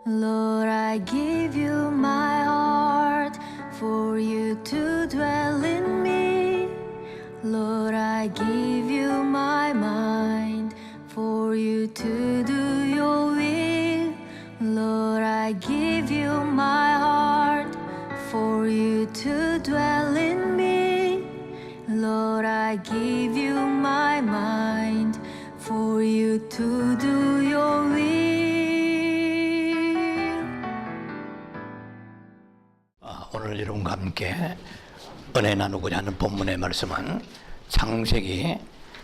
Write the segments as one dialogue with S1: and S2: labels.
S1: Lord, I give you my heart for you to dwell in me. Lord, I give you my mind for you to do your will. Lord, I give you my heart for you to dwell in me. Lord, I give you my mind for you to do your will.
S2: 오늘 여러분과 함께 은혜 나누고자 하는 본문의 말씀은 창세기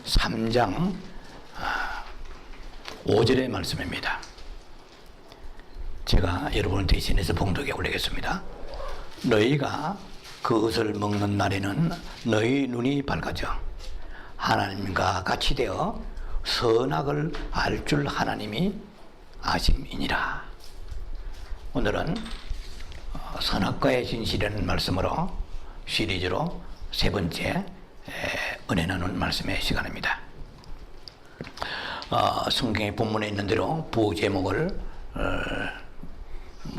S2: 3장 5절의 말씀입니다. 제가 여러분을 대신해서 봉독에 올리겠습니다. 너희가 그것을 먹는 날에는 너희 눈이 밝아져 하나님과 같이 되어 선악을 알 줄 하나님이 아심이니라. 오늘은 선악과의 진실이라는 말씀으로 시리즈로 세 번째 은혜 나눈 말씀의 시간입니다. 성경의 본문에 있는 대로 부호 제목을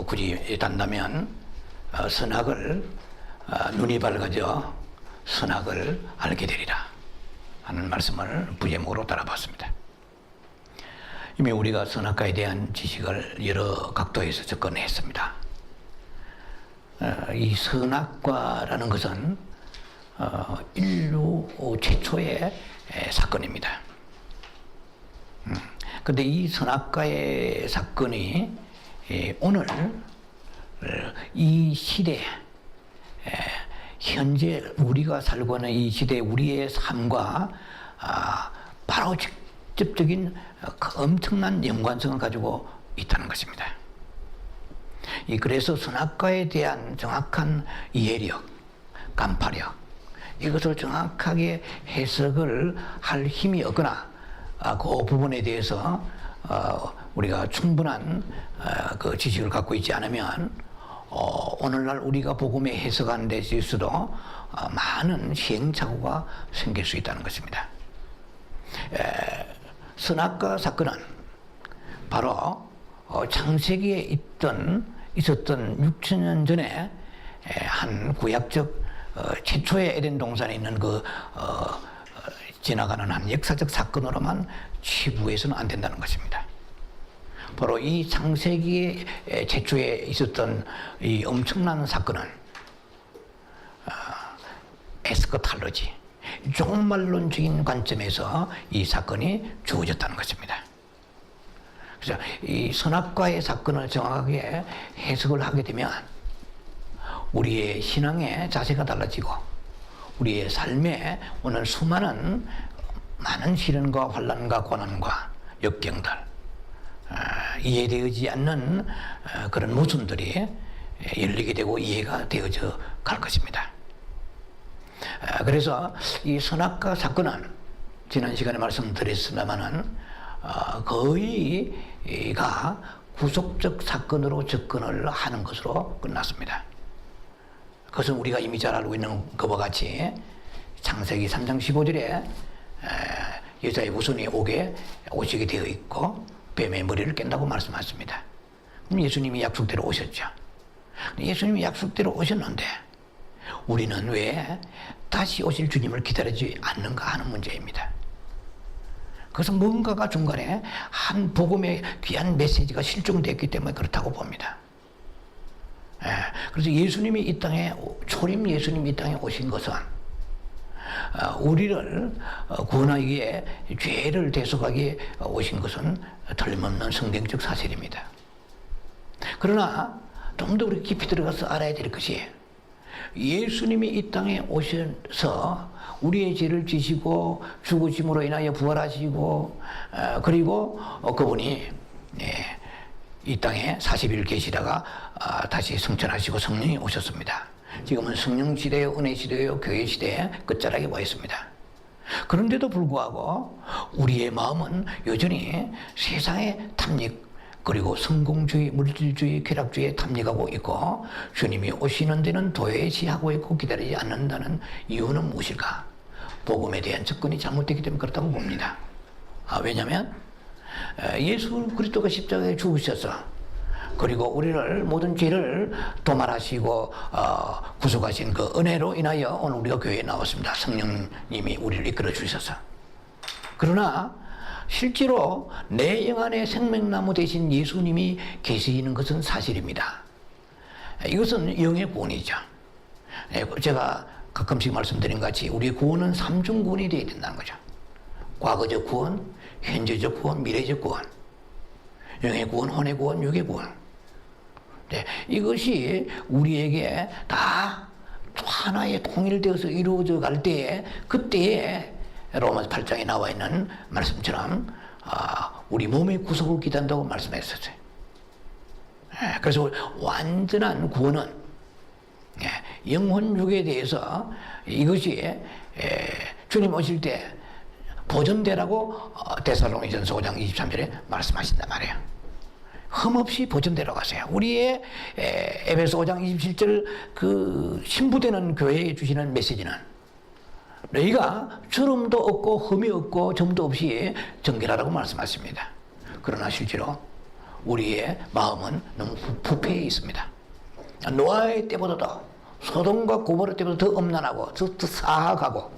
S2: 굳이 단다면 선악을 눈이 밝아져 선악을 알게 되리라 하는 말씀을 부제목으로 따라봤습니다. 이미 우리가 선악과에 대한 지식을 여러 각도에서 접근했습니다. 이 선악과라는 것은 인류 최초의 사건입니다. 그런데 이 선악과의 사건이 오늘 이 시대, 현재 우리가 살고 있는 이 시대 우리의 삶과 바로 직접적인 엄청난 연관성을 가지고 있다는 것입니다. 그래서 선악과에 대한 정확한 이해력, 간파력, 이것을 정확하게 해석을 할 힘이 없거나 그 부분에 대해서 우리가 충분한 그 지식을 갖고 있지 않으면 오늘날 우리가 복음에 해석하는 데 있어서도 많은 시행착오가 생길 수 있다는 것입니다. 선악과 사건은 바로 창세기에 있었던 6천년 전에 한 구약적 최초의 에덴 동산에 있는 지나가는 한 역사적 사건으로만 치부해서는 안 된다는 것입니다. 바로 이 창세기 최초에 있었던 이 엄청난 사건은 에스커탈로지, 종말론적인 관점에서 이 사건이 주어졌다는 것입니다. 그래서 이 선악과의 사건을 정확하게 해석을 하게 되면 우리의 신앙의 자세가 달라지고 우리의 삶에 오는 수많은 많은 시련과 환난과 고난과 역경들, 이해되지 않는 그런 모순들이 열리게 되고 이해가 되어져 갈 것입니다. 그래서 이 선악과 사건은 지난 시간에 말씀드렸습니다마는 거의가 구속적 사건으로 접근을 하는 것으로 끝났습니다. 그것은 우리가 이미 잘 알고 있는 것과 같이 창세기 3장 15절에 여자의 후손이 오시게 되어 있고 뱀의 머리를 깬다고 말씀하셨습니다. 그럼 예수님이 약속대로 오셨죠. 예수님이 약속대로 오셨는데 우리는 왜 다시 오실 주님을 기다리지 않는가 하는 문제입니다. 그것은 뭔가가 중간에 한 복음의 귀한 메시지가 실종됐기 때문에 그렇다고 봅니다. 그래서 예수님이 이 땅에, 초림 예수님이 이 땅에 오신 것은 우리를 구원하기 위해 죄를 대속하기 위해 오신 것은 틀림없는 성경적 사실입니다. 그러나 좀 더 우리 깊이 들어가서 알아야 될 것이 예수님이 이 땅에 오셔서 우리의 죄를 지시고 죽으심으로 인하여 부활하시고 그리고 그분이 이 땅에 40일 계시다가 다시 승천하시고 성령이 오셨습니다. 지금은 성령 시대요, 은혜 시대요, 교회 시대에 끝자락에 와 있습니다. 그런데도 불구하고 우리의 마음은 여전히 세상의 탐닉 그리고 성공주의, 물질주의, 쾌락주의에 탐닉하고 있고 주님이 오시는 데는 도외시하고 있고 기다리지 않는다는 이유는 무엇일까? 복음에 대한 접근이 잘못되기 때문에 그렇다고 봅니다. 왜냐하면 예수 그리스도가 십자가에 죽으셔서 그리고 우리를 모든 죄를 도말하시고 구속하신 그 은혜로 인하여 오늘 우리가 교회에 나왔습니다. 성령님이 우리를 이끌어 주셔서. 그러나 실제로 내 영 안에 생명나무 되신 예수님이 계시는 것은 사실입니다. 이것은 영의 구원이죠. 제가 가끔씩 말씀드린 같이 우리의 구원은 삼중 구원이 되어야 된다는 거죠. 과거적 구원, 현재적 구원, 미래적 구원. 영의 구원, 혼의 구원, 육의 구원. 네, 이것이 우리에게 다 하나의 통일되어서 이루어져 갈 때에 그때에 로마서 8장에 나와 있는 말씀처럼 우리 몸의 구속을 기도한다고 말씀했었어요. 그래서 완전한 구원은 영혼 육에 대해서 이것이 주님 오실 때 보존되라고 데살로니전서 5장 23절에 말씀하신단 말이에요. 흠없이 보존되러 가세요. 우리의 에베소 5장 27절 그 신부되는 교회에 주시는 메시지는 너희가 주름도 없고 흠이 없고 점도 없이 정결하라고 말씀하십니다. 그러나 실제로 우리의 마음은 너무 부패해 있습니다. 노아의 때보다도 소돔과 고모라 때보다 더 엄난하고 더 사악하고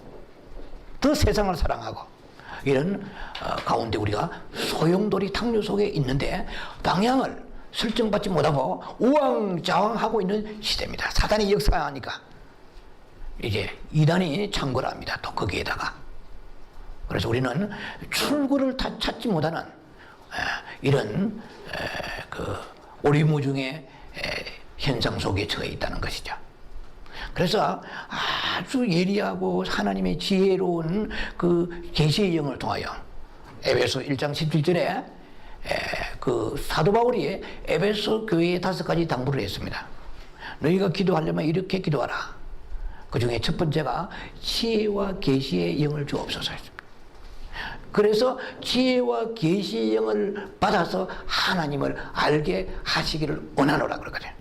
S2: 더 세상을 사랑하고 이런 가운데 우리가 소용돌이 탕류 속에 있는데 방향을 설정받지 못하고 우왕좌왕하고 있는 시대입니다. 사단이 역사하니까 이제 이단이 창궐 합니다. 또 거기에다가. 그래서 우리는 출구를 다 찾지 못하는 이런 그 오리무중의 현상 속에 처해 있다는 것이죠. 그래서 아주 예리하고 하나님의 지혜로운 그 계시의 영을 통하여 에베소 1장 17절에 그 사도 바울이 에베소 교회에 5가지 당부를 했습니다. 너희가 기도하려면 이렇게 기도하라. 그 중에 첫 번째가 지혜와 계시의 영을 주옵소서 했습니다. 그래서 지혜와 계시의 영을 받아서 하나님을 알게 하시기를 원하노라 그러거든요.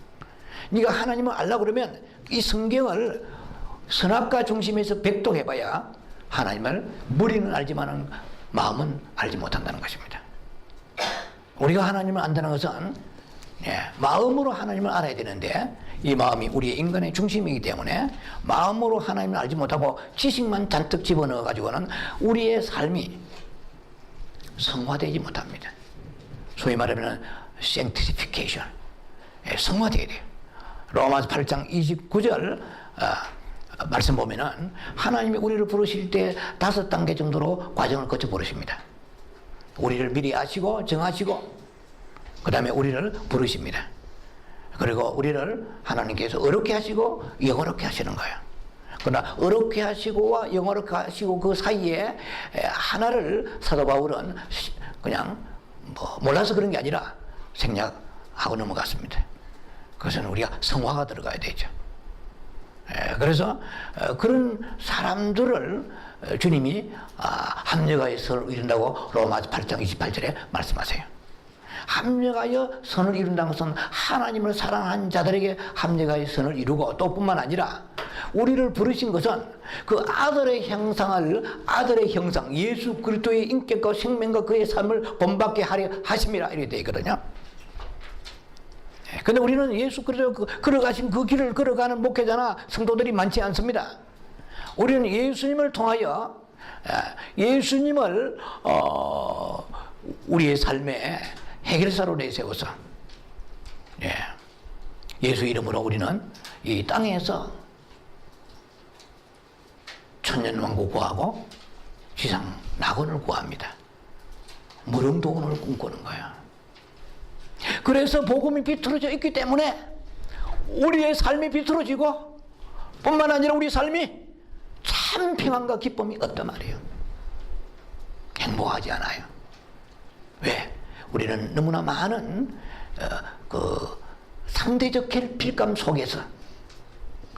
S2: 네가 하나님을 알려고 그러면 이 성경을 선악과 중심에서 백독해봐야 하나님을 머리는 알지만 마음은 알지 못한다는 것입니다. 우리가 하나님을 안다는 것은 마음으로 하나님을 알아야 되는데 이 마음이 우리의 인간의 중심이기 때문에 마음으로 하나님을 알지 못하고 지식만 잔뜩 집어넣어 가지고는 우리의 삶이 성화되지 못합니다. 소위 말하면 sanctification, 성화되어야 돼요. 로마서 8장 29절 말씀 보면은 하나님이 우리를 부르실 때 5단계 정도로 과정을 거쳐 부르십니다. 우리를 미리 아시고 정하시고 그 다음에 우리를 부르십니다. 그리고 우리를 하나님께서 어렵게 하시고 영어롭게 하시는 거예요. 그러나 어렵게 하시고와 영어롭게 하시고 그 사이에 하나를 사도 바울은 그냥 몰라서 그런 게 아니라 생략하고 넘어갔습니다. 그것은 우리가 성화가 들어가야 되죠. 그래서 그런 사람들을 주님이 합력하여 선을 이룬다고 로마서 8장 28절에 말씀하세요. 합력하여 선을 이룬다는 것은 하나님을 사랑한 자들에게 합력하여 선을 이루고 또 뿐만 아니라 우리를 부르신 것은 그 아들의 형상 예수 그리스도의 인격과 생명과 그의 삶을 본받게 하려 하심이라 이렇게 되어 있거든요. 근데 우리는 예수 그리스도 걸어가신 그 길을 걸어가는 목회자나 성도들이 많지 않습니다. 우리는 예수님을 통하여 예수님을 우리의 삶의 해결사로 내세워서 예수 이름으로 우리는 이 땅에서 천년왕국 구하고 지상 낙원을 구합니다. 무릉도원을 꿈꾸는 거야. 그래서 복음이 비틀어져 있기 때문에 우리의 삶이 비틀어지고 뿐만 아니라 우리 삶이 참 평안과 기쁨이 없단 말이에요. 행복하지 않아요. 왜? 우리는 너무나 많은 그 상대적 필감 속에서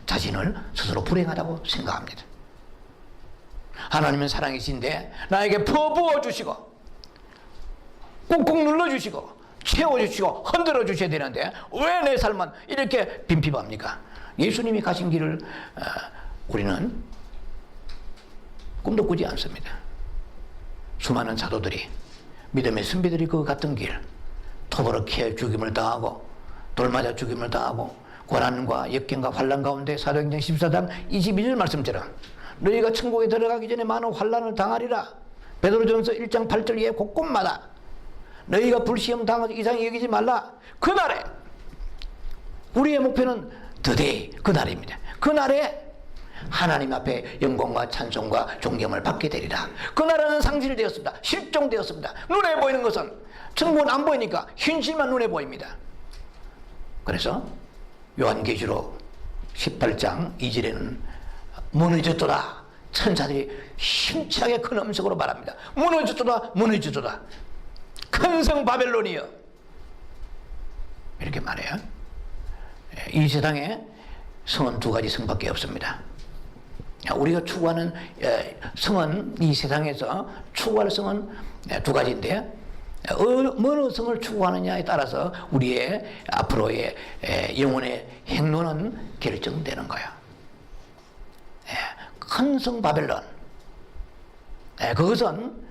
S2: 자신을 스스로 불행하다고 생각합니다. 하나님은 사랑이신데 나에게 퍼부어 주시고 꾹꾹 눌러주시고 채워주시고 흔들어 주셔야 되는데 왜 내 삶은 이렇게 빈핍합니까? 예수님이 가신 길을 우리는 꿈도 꾸지 않습니다. 수많은 사도들이 믿음의 선비들이 그 같은 길 토벌을 피해 죽임을 당하고 돌맞아 죽임을 당하고 고난과 역경과 환난 가운데 사도행전 14장 22절 말씀처럼 너희가 천국에 들어가기 전에 많은 환난을 당하리라. 베드로전서 1장 8절에 곳곳마다 너희가 불시험 당하지 이상히 여기지 말라. 그날에 우리의 목표는 드데이, 그날입니다. 그날에 하나님 앞에 영광과 찬송과 존경을 받게 되리라. 그날은 상실되었습니다. 실종되었습니다. 눈에 보이는 것은 천국은 안 보이니까 현실만 눈에 보입니다. 그래서 요한계시록 18장 2절에는 무너졌도다. 천사들이 힘차게 큰 음성으로 말합니다. 무너졌도다, 무너졌도다. 큰 성 바벨론이여. 이렇게 말해요. 이 세상에 성은 두 가지 성밖에 없습니다. 우리가 추구하는 성은, 이 세상에서 추구할 성은 두 가지인데 어느 성을 추구하느냐에 따라서 우리의 앞으로의 영혼의 행로는 결정되는 거예요. 큰 성 바벨론, 그것은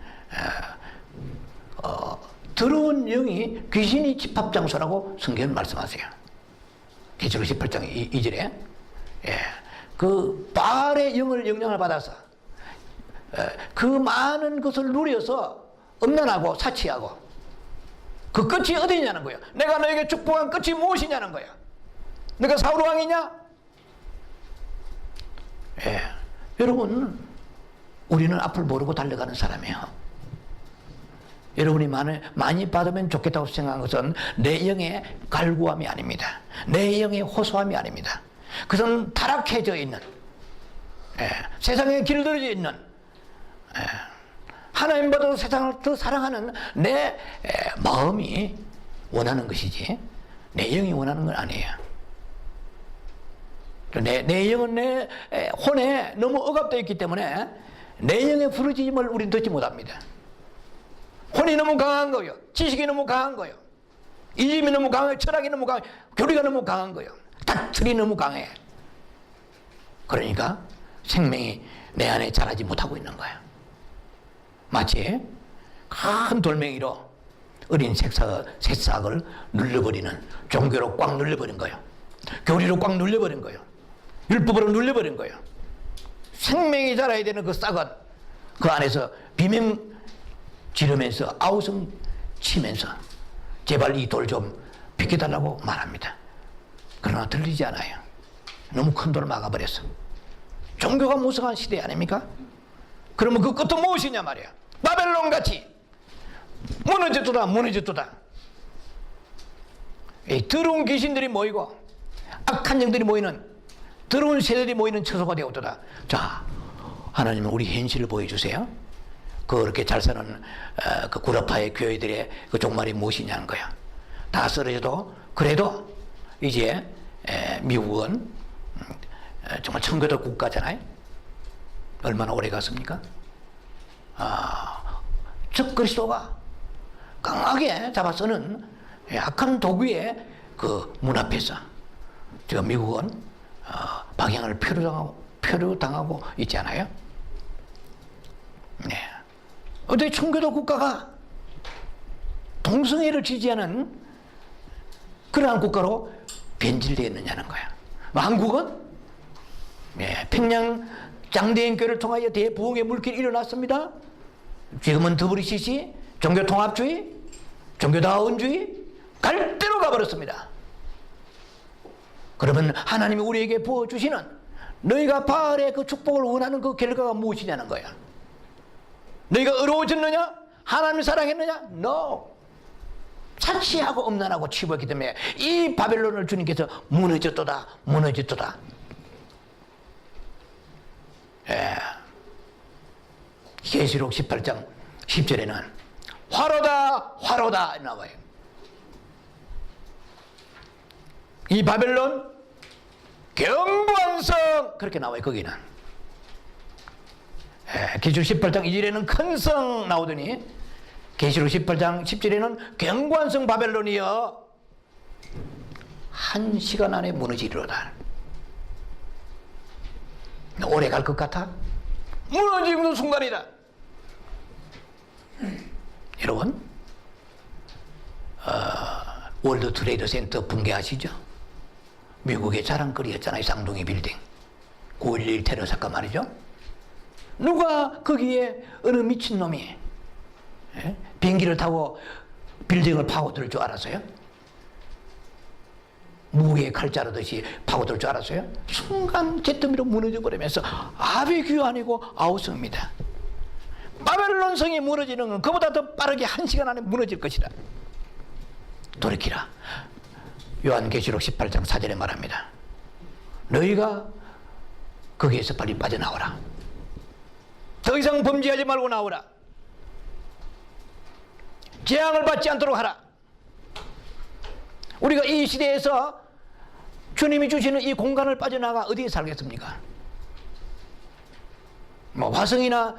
S2: 더러운 영이 귀신이 집합장소라고 성경은 말씀하세요. 계시록 18장 2절에 그 바알의 영을 영향을 받아서 그 많은 것을 누려서 음란하고 사치하고 그 끝이 어디냐는 거예요. 내가 너에게 축복한 끝이 무엇이냐는 거예요. 내가 사울 왕이냐? 여러분, 우리는 앞을 모르고 달려가는 사람이에요. 여러분이 많이 받으면 좋겠다고 생각한 것은 내 영의 갈구함이 아닙니다. 내 영의 호소함이 아닙니다. 그것은 타락해져 있는, 세상에 길들여져 있는, 하나님보다 세상을 더 사랑하는 내 마음이 원하는 것이지 내 영이 원하는 건 아니에요. 내 영은 내 혼에 너무 억압되어 있기 때문에 내 영의 부르짖음을 우리는 듣지 못합니다. 혼이 너무 강한 거예요. 지식이 너무 강한 거예요. 이심이 너무 강해요. 철학이 너무 강해요. 교리가 너무 강한 거예요. 닥틀이 너무 강해. 그러니까 생명이 내 안에 자라지 못하고 있는 거예요. 마치 큰 돌멩이로 어린 새싹을 눌러버리는, 종교로 꽉 눌러버린 거예요. 교리로 꽉 눌려버린 거예요. 율법으로 눌려버린 거예요. 생명이 자라야 되는 그 싹은 그 안에서 비명 지르면서 아우성 치면서 제발 이 돌 좀 비켜달라고 말합니다. 그러나 들리지 않아요. 너무 큰 돌을 막아버렸어. 종교가 무성한 시대 아닙니까? 그러면 그 끝은 무엇이냐 말이야. 바벨론같이 무너졌도다, 무너졌도다. 이 더러운 귀신들이 모이고 악한 영들이 모이는, 더러운 세력이 모이는 처소가 되었도다. 자, 하나님은 우리 현실을 보여주세요. 그렇게 잘 사는 그 구라파의 교회들의 그 종말이 무엇이냐는 거야. 다 쓰러져도 그래도 이제 미국은 정말 청교도 국가잖아요. 얼마나 오래 갔습니까? 즉 그리스도가 강하게 잡아서는 악한 도구의 그 문 앞에서 지금 미국은 방향을 표류당하고 있잖아요. 네. 어떻게 청교도 국가가 동성애를 지지하는 그러한 국가로 변질되었느냐는 거야. 한국은 평양 장대인 교회를 통하여 대부흥의 물길이 일어났습니다. 지금은 WCC, 종교통합주의, 종교다운주의 갈대로 가버렸습니다. 그러면 하나님이 우리에게 부어주시는 너희가 바알의 그 축복을 원하는 그 결과가 무엇이냐는 거야. 너희가 의로워졌느냐? 하나님을 사랑했느냐? No. 사치하고 음란하고 치부했기 때문에 이 바벨론을 주님께서 무너졌도다, 무너졌도다. 계시록 18장 10절에는 화로다, 화로다 나와요. 이 바벨론 견고한 성, 그렇게 나와요. 거기는 계시록 18장 2절에는 큰 성 나오더니 계시록 18장 10절에는 견고한 성 바벨론이여 1시간 안에 무너지리로다. 오래 갈 것 같아? 무너지는 순간이다. 여러분, 월드 트레이드 센터 붕괴하시죠? 미국의 자랑거리였잖아요. 쌍둥이 빌딩 9.11 테러 사건 말이죠. 누가 거기에 어느 미친놈이 비행기를 타고 빌딩을 파고들 줄 알았어요? 무게에 칼 자르듯이 파고들 줄 알았어요? 순간 잿더미로 무너져 버리면서 아비규환이고 아우성입니다. 바벨론 성이 무너지는 건 그보다 더 빠르게 1시간 안에 무너질 것이다. 돌이키라. 요한계시록 18장 4절에 말합니다. 너희가 거기에서 빨리 빠져나오라. 더 이상 범죄하지 말고 나오라. 재앙을 받지 않도록 하라. 우리가 이 시대에서 주님이 주시는 이 공간을 빠져나가 어디에 살겠습니까? 뭐 화성이나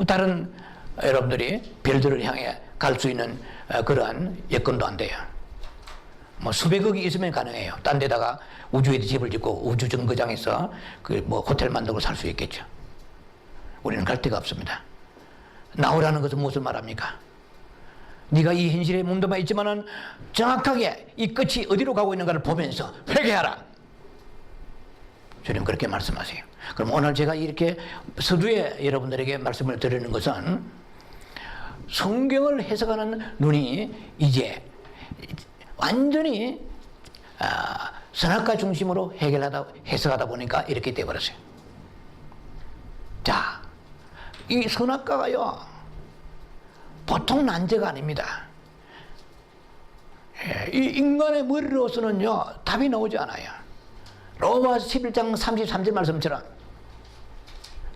S2: 다른 여러분들이 별들을 향해 갈 수 있는 그러한 여건도 안 돼요. 뭐 수백억이 있으면 가능해요. 딴 데다가 우주에 집을 짓고 우주 정거장에서 그 뭐 호텔 만들고 살 수 있겠죠. 우리는 갈 데가 없습니다. 나오라는 것은 무엇을 말합니까? 네가 이 현실에 몸담아 있지만은 정확하게 이 끝이 어디로 가고 있는가를 보면서 회개하라. 주님 그렇게 말씀하세요. 그럼 오늘 제가 이렇게 서두에 여러분들에게 말씀을 드리는 것은 성경을 해석하는 눈이 이제 완전히 선악과 중심으로 해석하다 보니까 이렇게 되어버렸어요. 자, 이 선악과가요 보통 난제가 아닙니다. 이 인간의 머리로서는요 답이 나오지 않아요. 로마서 11장 33절 말씀처럼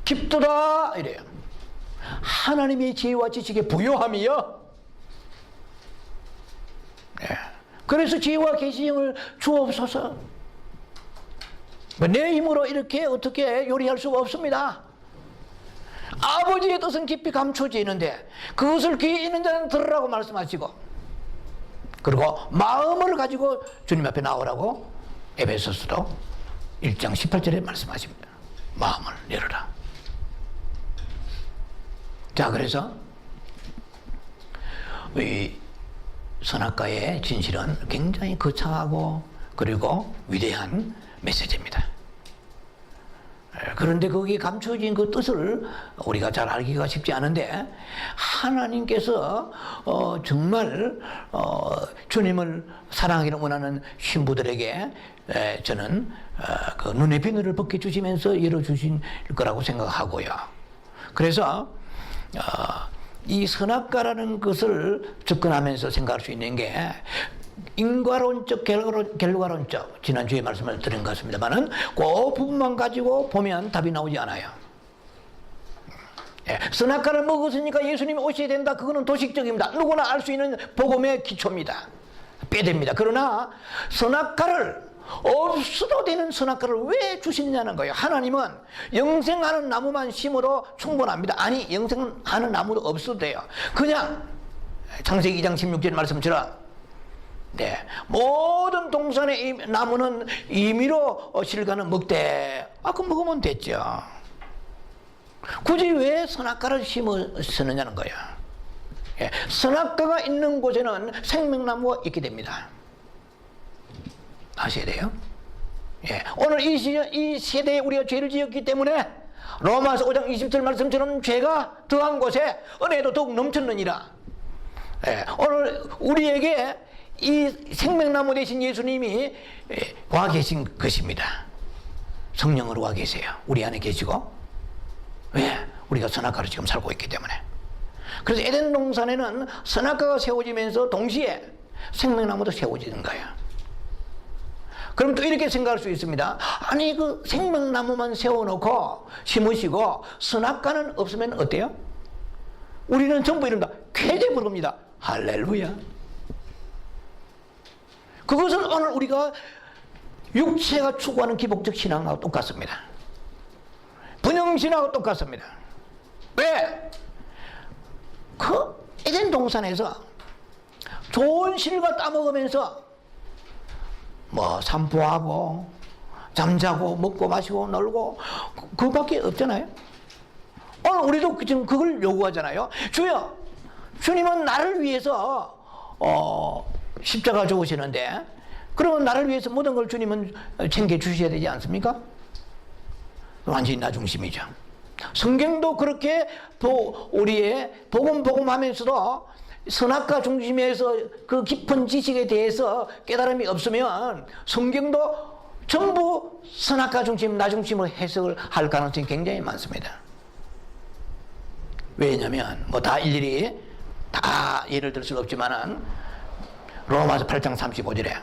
S2: 깊도다 이래요. 하나님의 지혜와 지식의 부요함이요. 그래서 지혜와 계시형을 주옵소서. 내 힘으로 이렇게 어떻게 요리할 수가 없습니다. 아버지의 뜻은 깊이 감춰져 있는데 그것을 귀에 있는 자는 들으라고 말씀하시고, 그리고 마음을 가지고 주님 앞에 나오라고 에베소서도 1장 18절에 말씀하십니다. 마음을 열어라. 자, 그래서 이 선악과의 진실은 굉장히 거창하고 그리고 위대한 메시지입니다. 그런데 거기에 감춰진 그 뜻을 우리가 잘 알기가 쉽지 않은데, 하나님께서 정말 주님을 사랑하기를 원하는 신부들에게 저는 그 눈의 비늘을 벗겨주시면서 열어주신 거라고 생각하고요. 그래서 이 선악과라는 것을 접근하면서 생각할 수 있는 게 인과론적, 결과론적, 지난주에 말씀을 드린 것 같습니다만은 그 부분만 가지고 보면 답이 나오지 않아요. 선악과를 먹었으니까 예수님이 오셔야 된다. 그거는 도식적입니다. 누구나 알 수 있는 복음의 기초입니다. 빼됩니다. 그러나 선악과를, 없어도 되는 선악과를 왜 주시느냐는 거예요. 하나님은 영생하는 나무만 심어도 충분합니다. 아니, 영생하는 나무도 없어도 돼요. 그냥 창세기 2장 16절 말씀처럼 모든 동산의 이 나무는 임의로 실과는 먹되, 그럼 먹으면 됐죠. 굳이 왜 선악과를 심었느냐는 거예요. 선악과가 있는 곳에는 생명나무가 있게 됩니다. 아셔야 돼요. 오늘 이 세대에 우리가 죄를 지었기 때문에 로마서 5장 20절 말씀처럼 죄가 더한 곳에 은혜도 더욱 넘쳤느니라. 오늘 우리에게 이 생명나무 되신 예수님이 와 계신 것입니다. 성령으로 와 계세요. 우리 안에 계시고. 왜? 우리가 선악과로 지금 살고 있기 때문에. 그래서 에덴 동산에는 선악과가 세워지면서 동시에 생명나무도 세워지는 거예요. 그럼 또 이렇게 생각할 수 있습니다. 아니, 그 생명나무만 세워놓고 심으시고 선악과는 없으면 어때요? 우리는 전부 이른다. 쾌제 부릅니다. 할렐루야. 그것은 오늘 우리가 육체가 추구하는 기복적 신앙하고 똑같습니다. 분영신하고 똑같습니다. 왜? 그 에덴 동산에서 좋은 실과 따먹으면서 뭐 산보하고 잠자고 먹고 마시고 놀고 그밖에 없잖아요. 오늘 우리도 지금 그걸 요구하잖아요. 주여, 주님은 나를 위해서 십자가 좋으시는데 그러면 나를 위해서 모든 걸 주님은 챙겨주셔야 되지 않습니까? 완전히 나 중심이죠. 성경도 그렇게 우리의 복음하면서도 선악과 중심에서 그 깊은 지식에 대해서 깨달음이 없으면 성경도 전부 선악과 중심, 나 중심으로 해석을 할 가능성이 굉장히 많습니다. 왜냐하면 뭐 다 일일이 다 예를 들 수는 없지만은 로마서 8장 35절에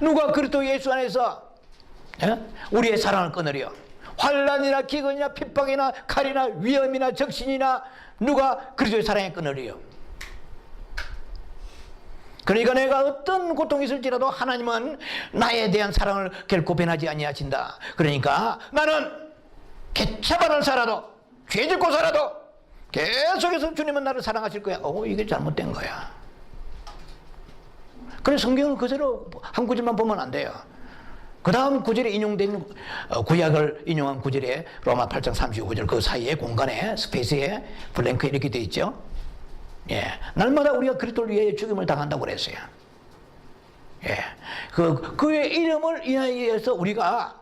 S2: 누가 그리스도 예수 안에서 우리의 사랑을 끊으려 환난이나 기근이나 핍박이나 칼이나 위험이나 적신이나 누가 그리스도의 사랑에 끊으려. 그러니까 내가 어떤 고통이 있을지라도 하나님은 나에 대한 사랑을 결코 변하지 아니하신다. 그러니까 나는 개차반을 살아도 죄 짓고 살아도 계속해서 주님은 나를 사랑하실 거야. 이게 잘못된 거야. 그래서 성경을 그대로 한 구절만 보면 안 돼요. 그 다음 구절에 인용된 구약을 인용한 구절에 로마 8장 35절 그 사이에 공간에 스페이스에 블랭크 이렇게 되어 있죠. 예, 날마다 우리가 그리스도를 위해 죽임을 당한다고 그랬어요. 예, 그의 이름을 인하여서 우리가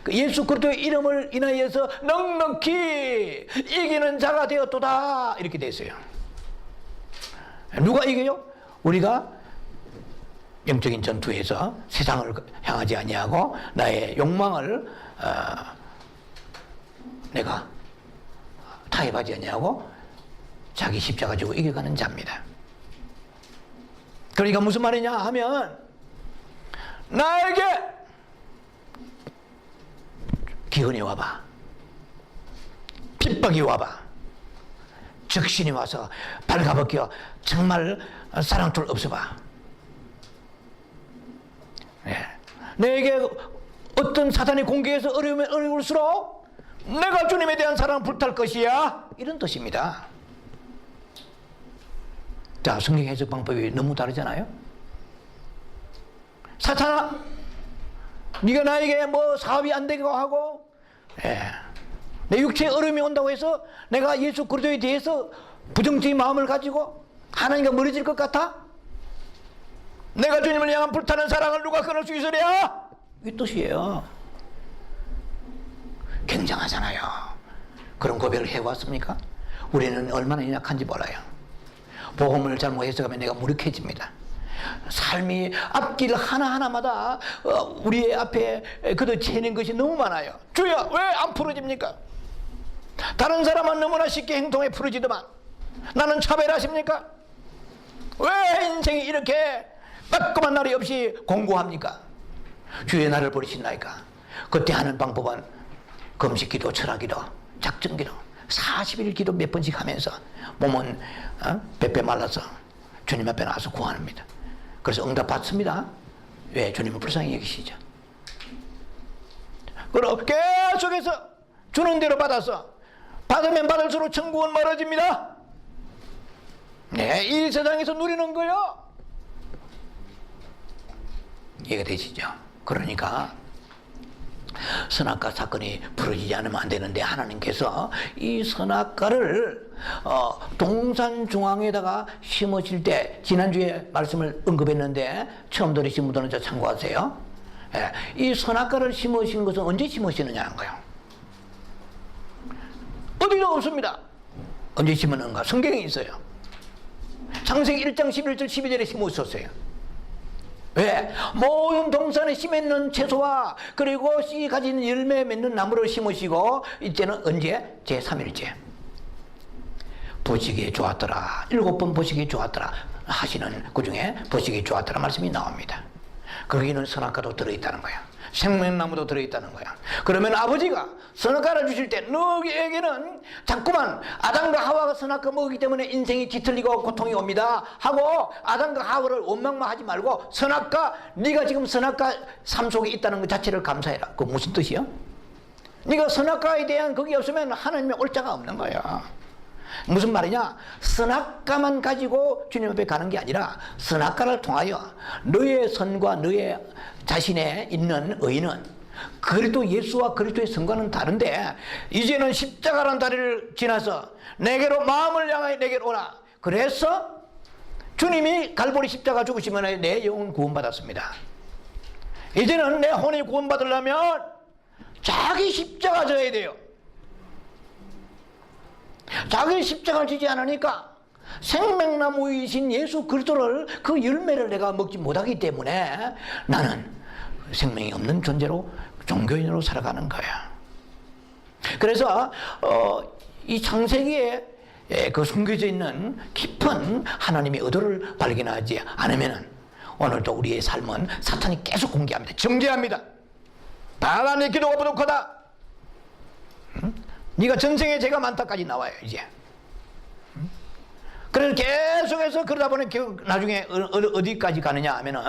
S2: 예수 그리스도의 이름을 인하여서 넉넉히 이기는 자가 되었도다 이렇게 되어 있어요. 누가 이겨요? 우리가 영적인 전투에서 세상을 향하지 아니하고 나의 욕망을 내가 타협하지 아니하고 자기 십자가 지고 이겨가는 자입니다. 그러니까 무슨 말이냐 하면 나에게 기근이 와봐, 핍박이 와봐, 적신이 와서 발가벗겨 정말 사랑툴 없어봐. 내게 어떤 사탄이 공격해서 어려우면 어려울수록 내가 주님에 대한 사랑을 불탈 것이야, 이런 뜻입니다. 자, 성경 해석 방법이 너무 다르잖아요. 사탄아, 네가 나에게 뭐 사업이 안 되고 하고 내 육체에 어려움이 온다고 해서 내가 예수 그리스도에 대해서 부정적인 마음을 가지고 하나님과 멀어질 것 같아? 내가 주님을 향한 불타는 사랑을 누가 끊을 수 있으랴? 이 뜻이에요. 굉장하잖아요. 그런 고백을 해왔습니까? 우리는 얼마나 연약한지 몰라요. 복음을 잘못 해석하면 내가 무력해집니다. 삶이 앞길 하나하나마다 우리 앞에 그도 채는 것이 너무 많아요. 주여, 왜 안 풀어집니까? 다른 사람은 너무나 쉽게 행동에 풀어지더만 나는 차별하십니까? 왜 인생이 이렇게 따끔한 날이 없이 공고합니까? 주의 나를 버리신다니까. 그때 하는 방법은 금식기도, 철학기도, 작정기도 40일 기도 몇 번씩 하면서 몸은 빼빼 말라서 주님 앞에 나와서 구합니다. 그래서 응답 받습니다. 왜? 주님은 불쌍히 여기시죠. 그리고 계속해서 주는 대로 받아서 받으면 받을수록 천국은 멀어집니다. 네, 이 세상에서 누리는 거요. 이해가 되시죠? 그러니까 선악과 사건이 풀어지지 않으면 안 되는데 하나님께서 이 선악과를 동산 중앙에다가 심으실 때 지난주에 말씀을 언급했는데 처음 들으신 분들은 저 참고하세요. 이 선악과를 심으신 것은 언제 심으시느냐는 거예요. 어디도 없습니다. 언제 심었는가? 성경에 있어요. 창세기 1장 11절 12절에 심으셨어요. 왜? 모든 동산에 심있는 채소와 그리고 씨 가진 열매 맺는 나무를 심으시고 이제는 언제? 제3일째 보시기에 좋았더라. 7번 보시기에 좋았더라 하시는 그 중에 보시기에 좋았더라 말씀이 나옵니다. 거기는 선악과도 들어있다는 거야. 생명나무도 들어있다는 거야. 그러면 아버지가 선악과를 주실 때 너에게는 자꾸만 아담과 하와가 선악과 먹기 때문에 인생이 뒤틀리고 고통이 옵니다 하고 아담과 하와를 원망만 하지 말고 선악과, 네가 지금 선악과 삶 속에 있다는 것 자체를 감사해라. 그거 무슨 뜻이야? 네가 선악과에 대한 그게 없으면 하나님의 올자가 없는 거야. 무슨 말이냐? 선악과만 가지고 주님 앞에 가는 게 아니라 선악과를 통하여 너의 선과 너의 자신에 있는 의는 그리스도 예수와 그리스도의 선과는 다른데 이제는 십자가라는 다리를 지나서 내게로 마음을 향하여 내게로 오라. 그래서 주님이 갈보리 십자가 죽으시면 내 영혼 구원받았습니다. 이제는 내 혼이 구원받으려면 자기 십자가 져야 돼요. 자기 십자가를 지지 않으니까 생명나무이신 예수 그리스도를 그 열매를 내가 먹지 못하기 때문에 나는 생명이 없는 존재로 종교인으로 살아가는 거야. 그래서 이 창세기에 그 숨겨져 있는 깊은 하나님의 의도를 발견하지 않으면 오늘도 우리의 삶은 사탄이 계속 공개합니다. 정죄합니다. 하나님의 기도가 부족하다. 네가 전생에 죄가 많다까지 나와요 이제. 그래서 계속해서 그러다 보니 나중에 어디까지 가느냐 하면은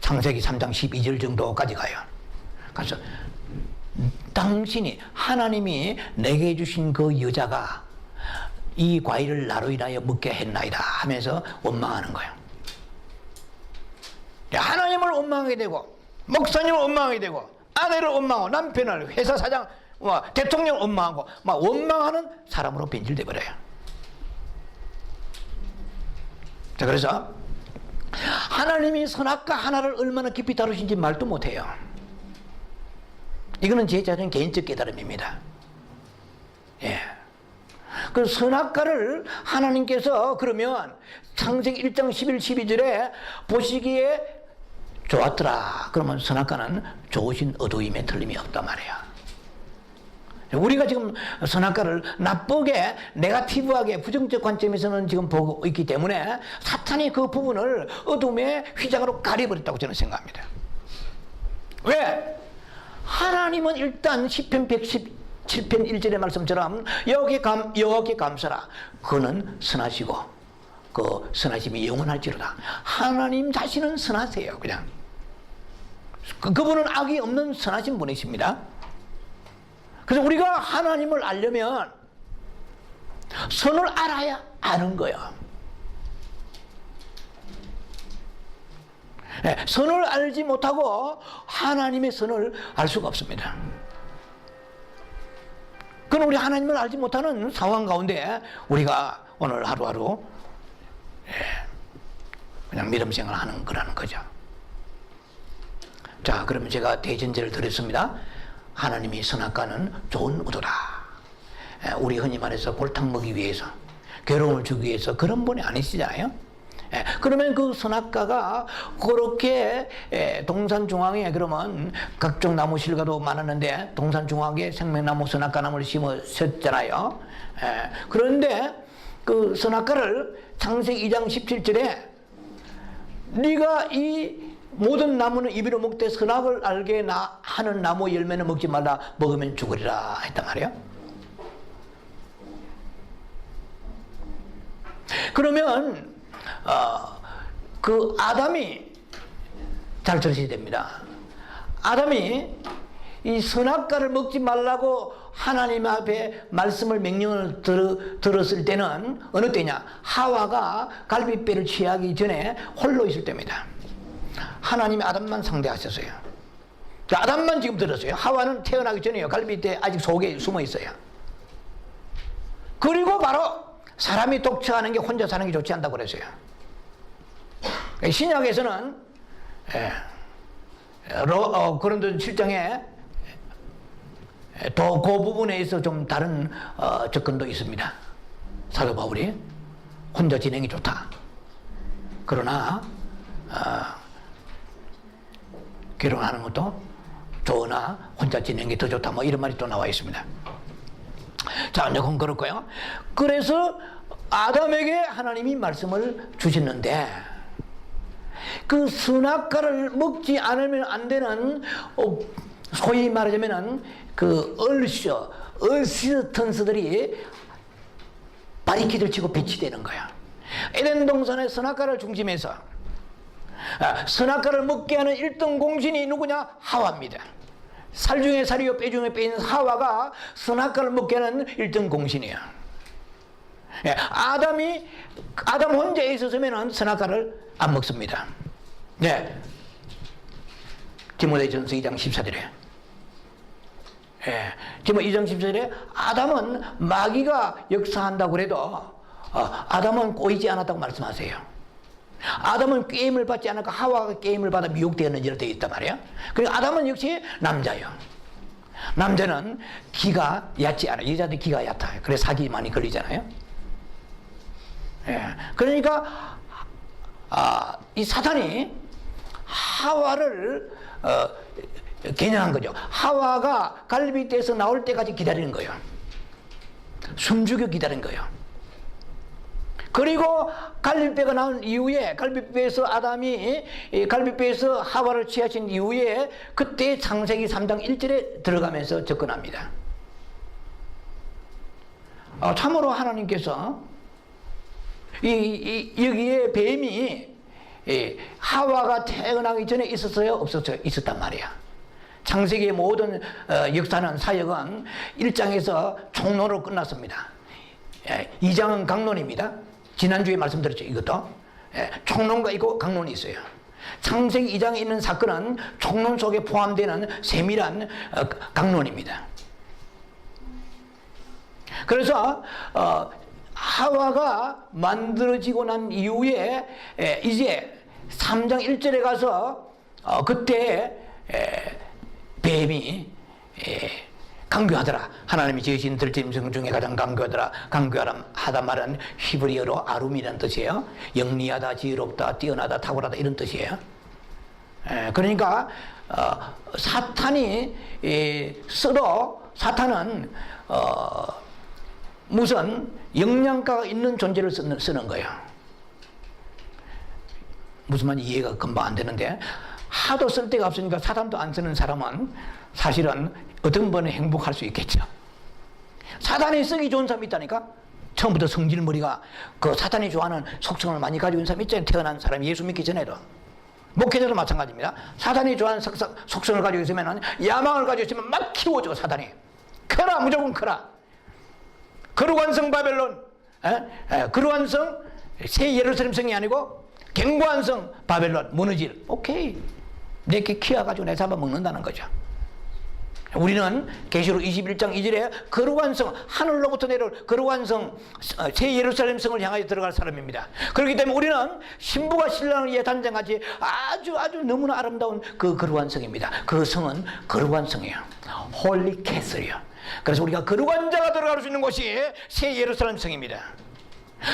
S2: 창세기 3장 12절 정도까지 가요. 그래서 당신이 하나님이 내게 주신 그 여자가 이 과일을 나로 인하여 먹게 했나이다 하면서 원망하는 거예요. 하나님을 원망하게 되고 목사님을 원망하게 되고 아내를 원망하고 남편을 회사 사장 대통령을 원망하고 막 원망하는 사람으로 변질돼 버려요. 자, 그래서 하나님이 선악과 하나를 얼마나 깊이 다루신지 말도 못해요. 이거는 제 자신 개인적 깨달음입니다. 예. 그 선악과를 하나님께서 그러면 창세기 1장 11, 12절에 보시기에 좋았더라. 그러면 선악과는 좋으신 의도임에 틀림이 없단 말이야. 우리가 지금 선악과를 나쁘게 네거티브하게 부정적 관점에서는 지금 보고 있기 때문에 사탄이 그 부분을 어둠의 휘장으로 가려버렸다고 저는 생각합니다. 왜? 하나님은 일단 시편 117편 1절의 말씀처럼 여호와께 감사라. 그는 선하시고 그 선하심이 영원할지로다. 하나님 자신은 선하세요. 그냥 그분은 악이 없는 선하신 분이십니다. 그래서 우리가 하나님을 알려면 선을 알아야 아는 거야. 선을 알지 못하고 하나님의 선을 알 수가 없습니다. 그건 우리 하나님을 알지 못하는 상황 가운데 우리가 오늘 하루하루 그냥 믿음 생활을 하는 거라는 거죠. 자, 그러면 제가 대전제를 드렸습니다. 하나님이 선악과는 좋은 의도다. 우리 흔히 말해서 골탕 먹기 위해서, 괴로움을 주기 위해서 그런 분이 아니시잖아요. 그러면 그 선악과가 그렇게 동산 중앙에 그러면 각종 나무 실과도 많았는데 동산 중앙에 생명나무 선악과나무를 심으셨잖아요. 그런데 그 선악과를 창세기 2장 17절에 네가 이 모든 나무는 입으로 먹되 선악을 알게 하는 나무 열매는 먹지 말라. 먹으면 죽으리라 했단 말이에요. 그러면 그 아담이 잘 들으셔야 됩니다. 아담이 이 선악과를 먹지 말라고 하나님 앞에 말씀을 명령을 들었을 때는 어느 때냐? 하와가 갈빗배를 취하기 전에 홀로 있을 때입니다. 하나님이 아담만 상대하셨어요. 아담만 지금 들었어요. 하와는 태어나기 전에요. 갈빗대 아직 속에 숨어 있어요. 그리고 바로 사람이 독처하는 게 혼자 사는 게 좋지 않다고 그랬어요. 신약에서는 고린도 7장에 또 그 부분에 있어 좀 다른 접근도 있습니다. 사도 바울이 혼자 지내기 좋다. 그러나 결혼하는 것도 좋으나 혼자 지내는 게 더 좋다. 뭐 이런 말이 또 나와 있습니다. 자, 이제 그건 그렇고요. 그래서 아담에게 하나님이 말씀을 주셨는데 그 선악과를 먹지 않으면 안 되는 소위 말하자면은 그 어시스턴스들이 바리케이드를 치고 배치되는 거야. 에덴 동산의 선악과를 중심해서 선악과를 먹게 하는 1등 공신이 누구냐? 하와입니다. 살 중에 살이요 뼈 중에 뼈인 하와가 선악과를 먹게 하는 1등 공신이야. 아담 혼자 있었으면 선악과를 안 먹습니다. 네. 디모데전서 2장 14절에 디모 2장 14절에 아담은 마귀가 역사한다고 그래도 아담은 꼬이지 않았다고 말씀하세요. 아담은 게임을 받지 않았고 하와가 게임을 받아 미혹되었는지로 되어 있단 말이에요. 그리고 아담은 역시 남자예요. 남자는 기가 얕지 않아요. 여자들 기가 얕아요. 그래서 사기 많이 걸리잖아요. 예. 그러니까 이 사탄이 하와를 겨냥한 거죠. 하와가 갈비뼈에서 나올 때까지 기다리는 거예요. 숨죽여 기다린 거예요. 그리고 갈비뼈가 나온 이후에 갈비뼈에서 아담이 갈비뼈에서 하와를 취하신 이후에 그때 창세기 3장 1절에 들어가면서 접근합니다. 참으로 하나님께서 여기에 뱀이 하와가 태어나기 전에 있었어요? 없었어요? 있었단 말이야. 창세기의 모든 역사는 사역은 1장에서 총론으로 끝났습니다. 2장은 강론입니다. 지난주에 말씀드렸죠. 이것도 총론과 있고 강론이 있어요. 창세기 2장에 있는 사건은 총론 속에 포함되는 세밀한 강론입니다. 그래서 하와가 만들어지고 난 이후에 이제 3장 1절에 가서 그때 뱀이 강교하더라. 하나님이 지으신 들짐승 중에 가장 강교하더라. 강교하다 말은 히브리어로 아룸이라는 뜻이에요. 영리하다, 지혜롭다, 뛰어나다, 탁월하다 이런 뜻이에요. 그러니까 사탄이 사탄은 무슨 영양가가 있는 존재를 쓰는 거예요. 무슨 말인지 이해가 금방 안 되는데, 하도 쓸 데가 없으니까 사탄도 안 쓰는 사람은 사실은 어떤 번에 행복할 수 있겠죠. 사탄이 쓰기 좋은 사람이 있다니까. 처음부터 성질머리가 그 사탄이 좋아하는 속성을 많이 가지고 있는 사람이 있잖아요. 태어난 사람이 예수 믿기 전에도. 목회자도 마찬가지입니다. 사탄이 좋아하는 속성을 가지고 있으면, 야망을 가지고 있으면 막 키워줘. 사탄이 커라, 무조건 커라. 거룩한 성 바벨론, 거룩한 성 새 예루살렘 성이 아니고 견고한 성 바벨론 무너질. 오케이, 내게 키워가지고 내 잡아먹는다는 거죠. 우리는 계시록 21장 2절에 거룩한 성, 하늘로부터 내려올 거룩한 성, 새 예루살렘 성을 향하여 들어갈 사람입니다. 그렇기 때문에 우리는 신부가 신랑을 위해 단장같이 아주 너무나 아름다운 그 거룩한 성입니다. 그 성은 거룩한 성이에요. 홀리 캐슬이요. 그래서 우리가 거룩한 자가 들어갈 수 있는 곳이 새 예루살렘 성입니다.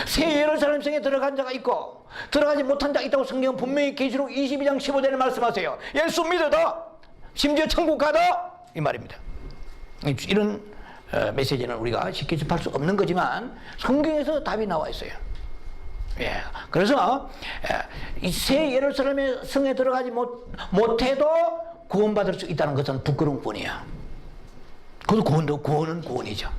S2: 새 예루살렘 성에 들어간 자가 있고 들어가지 못한 자가 있다고 성경은 분명히 계시록 22장 15절에 말씀하세요. 예수 믿어도 심지어 천국 가도 이 말입니다. 이런 메시지는 우리가 쉽게 접할 수 없는 거지만 성경에서 답이 나와 있어요. 예. 그래서 이 새 예루살렘의 성에 들어가지 못해도 구원받을 수 있다는 것은 부끄러운 뿐이야. 그것도 구원은 구원이죠.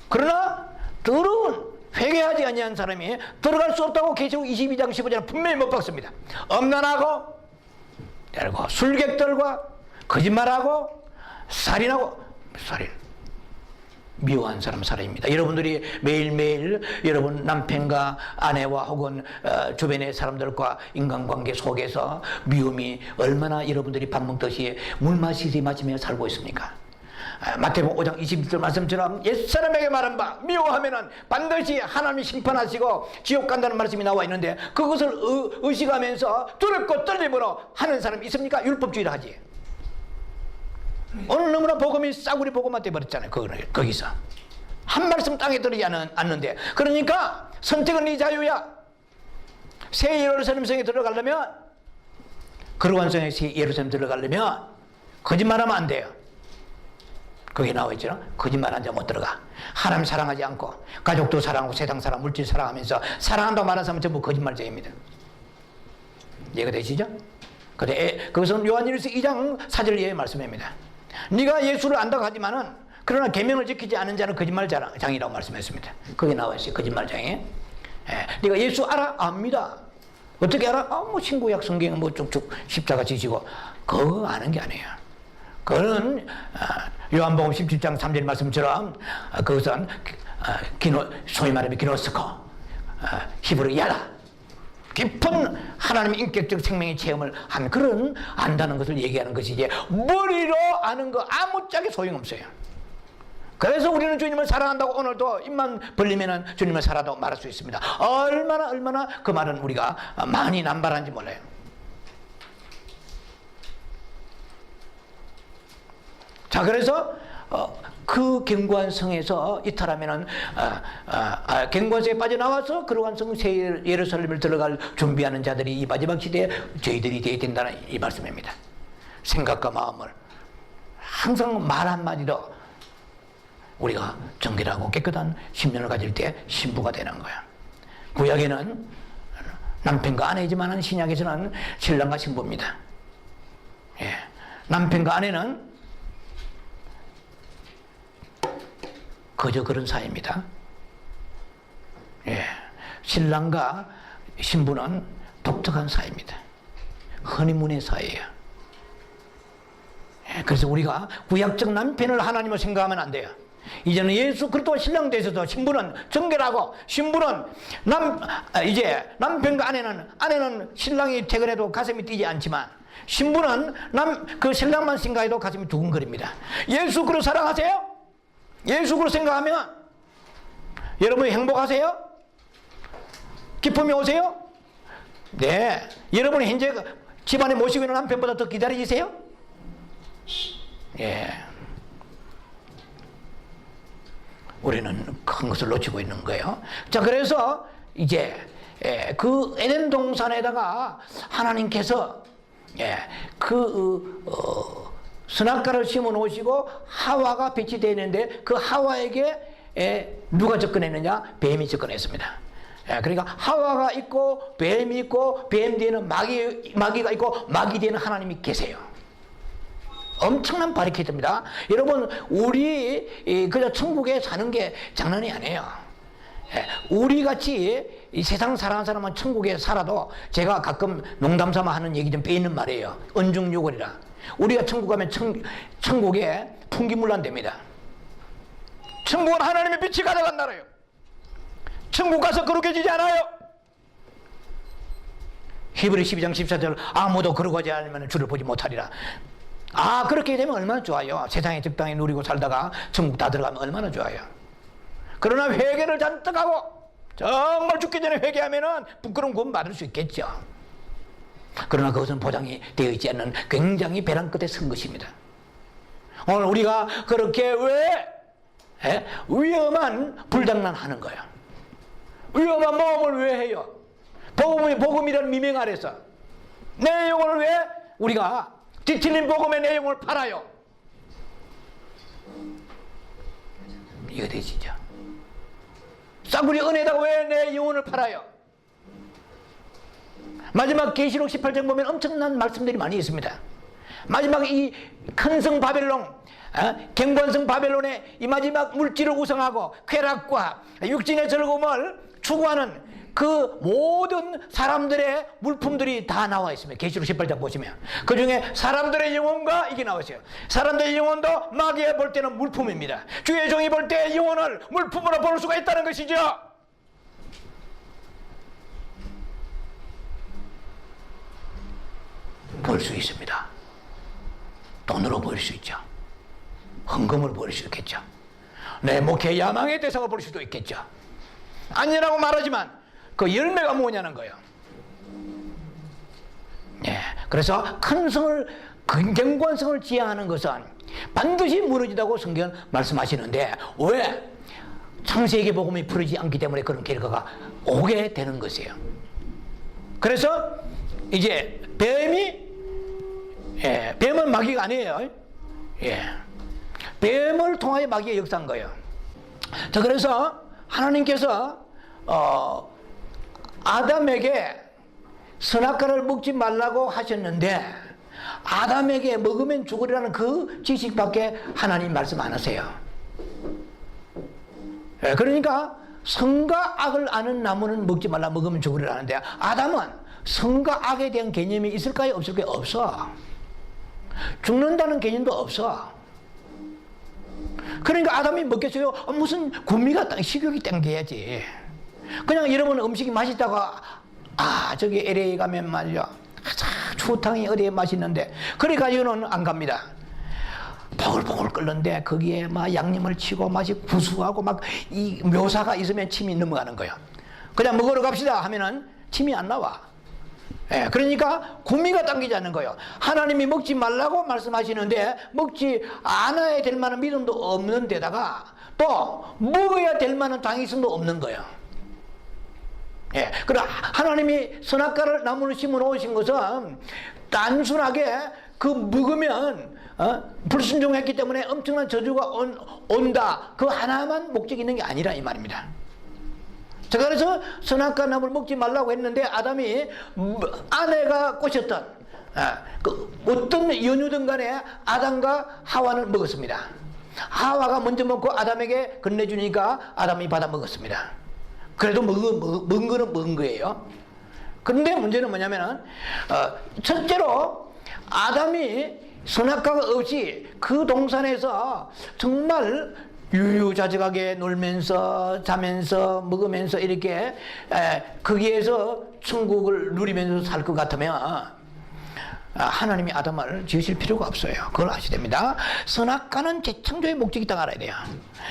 S2: 그러나 더러운 회개하지 아니한 사람이 들어갈 수 없다고 계시록 22장 15절은 분명히 못 박습니다. 엄난하고 술객들과 거짓말하고 살인 미워한 사람 살인입니다. 여러분들이 매일매일 여러분 남편과 아내와 혹은 주변의 사람들과 인간관계 속에서 미움이 얼마나 여러분들이 밥 먹듯이 물 마시며 살고 있습니까? 마태복음 5장 21절 말씀처럼 옛사람에게 말한 바 미워하면은 반드시 하나님이 심판하시고 지옥 간다는 말씀이 나와 있는데, 그것을 의식하면서 두렵고 떨림으로 하는 사람이 있습니까? 율법주의를 하지. 오늘 너무나 복음이 싸구려 복음만 돼버렸잖아요. 거기서 한 말씀 땅에 들어지 않는데, 그러니까 선택은 네 자유야. 새 예루살렘 성에 들어가려면, 거룩한 성에 새 예루살렘 들어가려면 거짓말하면 안 돼요. 거기 나와 있죠. 거짓말한 자 못 들어가. 하나님 사랑하지 않고 가족도 사랑하고 세상 사랑, 물질 사랑하면서 사랑한다고 말하는 사람은 전부 거짓말쟁이입니다. 이해가 되시죠? 근데 그것은 요한일서 2장 4절 이하의 말씀입니다. 네가 예수를 안다고 하지만은 그러나 계명을 지키지 않은 자는 거짓말장이라고 말씀했습니다. 거기 나와 있어요. 거짓말장이. 네가 예수 알아? 압니다. 어떻게 알아? 신구약 성경 쭉쭉 십자가 지시고. 그거 아는 게 아니에요. 그거는 요한복음 17장 3절 말씀처럼 그것은 소위 말하면 기노스코, 히브리 야다, 깊은 하나님의 인격적 생명의 체험을 한 그런 안다는 것을 얘기하는 것이지, 머리로 아는 거 아무짝에 소용없어요. 그래서 우리는 주님을 사랑한다고 오늘도 입만 벌리면 주님을 사랑한다고 말할 수 있습니다. 얼마나 그 말은 우리가 많이 남발한지 몰라요. 자, 그래서 그 견고한 성에서 이탈하면은 견고한 성에 빠져나와서 거룩한 성 새 예루살렘을 들어갈 준비하는 자들이 이 마지막 시대에 저희들이 되어야 된다는 이 말씀입니다. 생각과 마음을 항상 말 한마디로 우리가 정결하고 깨끗한 심령을 가질 때 신부가 되는 거야. 구약에는 남편과 아내지만 신약에서는 신랑과 신부입니다. 예. 남편과 아내는 그저 그런 사이입니다. 예. 신랑과 신부는 독특한 사이입니다. 허니문의 사이예요. 예. 그래서 우리가 구약적 남편을 하나님을 생각하면 안 돼요. 이제는 예수 그리스도 신랑 되셔서 신부는 정결하고 신부는 이제 남편과 아내는 신랑이 퇴근해도 가슴이 뛰지 않지만 신부는 그 신랑만 생각해도 가슴이 두근거립니다. 예수 그리스도 사랑하세요? 예수 그리스도 생각하면 여러분이 행복하세요? 기쁨이 오세요? 네. 여러분이 현재 집안에 모시고 있는 남편보다 더 기다리세요? 예. 우리는 큰 것을 놓치고 있는 거예요. 자, 그래서 이제 그 에덴 동산에다가 하나님께서 선악과를 심어 놓으시고 하와가 빛이 되는데 그 하와에게 누가 접근했느냐? 뱀이 접근했습니다. 그러니까 하와가 있고 뱀이 있고 뱀 뒤에는 마귀가 있고 마귀 뒤에는 하나님이 계세요. 엄청난 바리케이트입니다. 여러분, 우리 그저 천국에 사는 게 장난이 아니에요. 우리 같이 이 세상 살아가는 사람은 천국에 살아도 제가 가끔 농담 삼아 하는 얘기 좀 빼있는 말이에요. 은중유골이라. 우리가 천국 가면 천국에 풍기물난됩니다. 천국은 하나님의 빛이 가져간 나라예요. 천국 가서 거룩해지지 않아요. 히브리 12장 14절 아무도 거룩하지 않으면 주를 보지 못하리라. 그렇게 되면 얼마나 좋아요. 세상에 적당히 누리고 살다가 천국 다 들어가면 얼마나 좋아요. 그러나 회개를 잔뜩 하고 정말 죽기 전에 회개하면은 부끄러운 구원 받을 수 있겠죠. 그러나 그것은 보장이 되어 있지 않는 굉장히 벼랑 끝에 선 것입니다. 오늘 우리가 그렇게 왜 위험한 불장난 하는 거야. 위험한 모험을 왜 해요? 복음이라는 미명 아래서 내 영혼을 왜 우리가 뒤틀린 복음의 내용을 팔아요? 이거 되시죠? 싸구려 은혜다가 왜 내 영혼을 팔아요? 마지막 계시록 18장 보면 엄청난 말씀들이 많이 있습니다. 마지막 이 큰 성 바벨론, 경관성 바벨론의 이 마지막 물질을 우상하고 쾌락과 육신의 즐거움을 추구하는 그 모든 사람들의 물품들이 다 나와 있습니다. 계시록 18장 보시면 그 중에 사람들의 영혼과 이게 나와 있어요. 사람들의 영혼도 마귀가 볼 때는 물품입니다. 주의 종이 볼 때 영혼을 물품으로 볼 수가 있다는 것이죠. 볼 수 있습니다. 돈으로 볼 수 있죠. 헌금을 볼 수 있겠죠. 내 목회 야망의 대상을 볼 수도 있겠죠. 아니라고 말하지만 그 열매가 뭐냐는 거예요. 그래서 큰 성을, 견고한 성을 지향하는 것은 반드시 무너지다고 성경은 말씀하시는데 왜? 창세기 복음이 풀리지 않기 때문에 그런 결과가 오게 되는 것이에요. 그래서 이제 뱀은 마귀가 아니에요. 뱀을 통하여 마귀가 역사한 거예요. 자, 그래서 하나님께서 아담에게 선악과를 먹지 말라고 하셨는데 아담에게 먹으면 죽으리라는 그 지식밖에 하나님 말씀 안 하세요. 그러니까 선과 악을 아는 나무는 먹지 말라, 먹으면 죽으리라는데 아담은 선과 악에 대한 개념이 있을까요? 없을까요? 없어. 죽는다는 개념도 없어. 그러니까 아담이 먹겠어요? 무슨 구미가 식욕이 땡겨야지. 그냥 여러분 음식이 맛있다가 저기 LA 가면 말이죠, 추어탕이 어디에 맛있는데 그래 가지고는 안 갑니다. 보글보글 끓는데 거기에 막 양념을 치고 맛이 구수하고 막 이 묘사가 있으면 침이 넘어가는 거예요. 그냥 먹으러 갑시다 하면은 침이 안 나와. 예, 그러니까 구미가 당기지 않는 거예요. 하나님이 먹지 말라고 말씀하시는데 먹지 않아야 될 만한 믿음도 없는 데다가 또 먹어야 될 만한 당위성도 없는 거예요. 예, 그럼 하나님이 선악과를 나무를 심어 놓으신 것은 단순하게 그 먹으면 불순종했기 때문에 엄청난 저주가 온다, 그 하나만 목적이 있는 게 아니라 이 말입니다. 자, 그래서 선악과 나무를 먹지 말라고 했는데 아담이 아내가 꼬셨던 그 어떤 연유든 간에 아담과 하와는 먹었습니다. 하와가 먼저 먹고 아담에게 건네주니까 아담이 받아 먹었습니다. 그래도 먹은 거는 먹은 거예요. 그런데 문제는 뭐냐면은 첫째로 아담이 선악과가 없이 그 동산에서 정말 유유자적하게 놀면서 자면서 먹으면서 이렇게 거기에서 천국을 누리면서 살 것 같으면 하나님이 아담을 지으실 필요가 없어요. 그걸 아셔야 됩니다. 선악과는 재창조의 목적이 있다고 알아야 돼요.